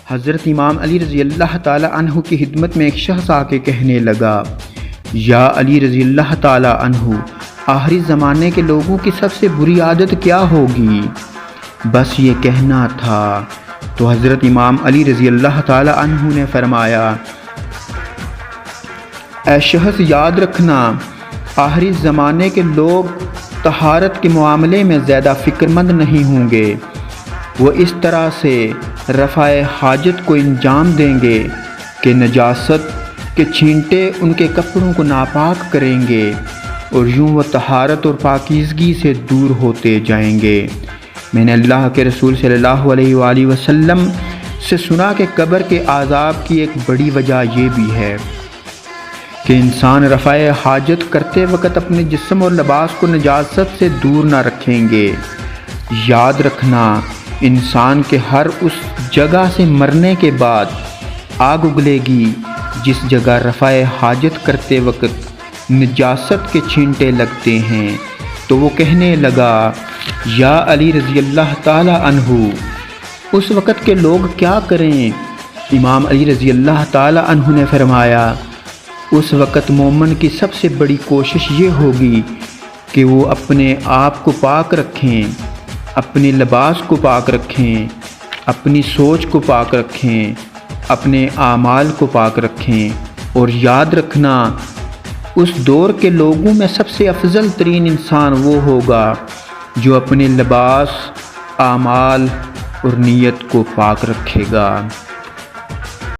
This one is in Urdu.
حضرت امام علی رضی اللہ تعالی عنہ کی خدمت میں ایک شخص آ کے کہنے لگا، یا علی رضی اللہ تعالی عنہ، آخری زمانے کے لوگوں کی سب سے بری عادت کیا ہوگی؟ بس یہ کہنا تھا۔ تو حضرت امام علی رضی اللہ تعالی عنہ نے فرمایا، اے شخص یاد رکھنا، آخری زمانے کے لوگ طہارت کے معاملے میں زیادہ فکر مند نہیں ہوں گے۔ وہ اس طرح سے رفع حاجت کو انجام دیں گے کہ نجاست کے چھینٹے ان کے کپڑوں کو ناپاک کریں گے، اور یوں وہ طہارت اور پاکیزگی سے دور ہوتے جائیں گے۔ میں نے اللہ کے رسول صلی اللہ علیہ وآلہ وسلم سے سنا کہ قبر کے عذاب کی ایک بڑی وجہ یہ بھی ہے کہ انسان رفع حاجت کرتے وقت اپنے جسم اور لباس کو نجاست سے دور نہ رکھیں گے۔ یاد رکھنا، انسان کے ہر اس جگہ سے مرنے کے بعد آگ اگلے گی جس جگہ رفع حاجت کرتے وقت نجاست کے چھینٹے لگتے ہیں۔ تو وہ کہنے لگا، یا علی رضی اللہ تعالی عنہ، اس وقت کے لوگ کیا کریں؟ امام علی رضی اللہ تعالی عنہ نے فرمایا، اس وقت مومن کی سب سے بڑی کوشش یہ ہوگی کہ وہ اپنے آپ کو پاک رکھیں، اپنے لباس کو پاک رکھیں، اپنی سوچ کو پاک رکھیں، اپنے اعمال کو پاک رکھیں۔ اور یاد رکھنا، اس دور کے لوگوں میں سب سے افضل ترین انسان وہ ہوگا جو اپنے لباس، اعمال اور نیت کو پاک رکھے گا۔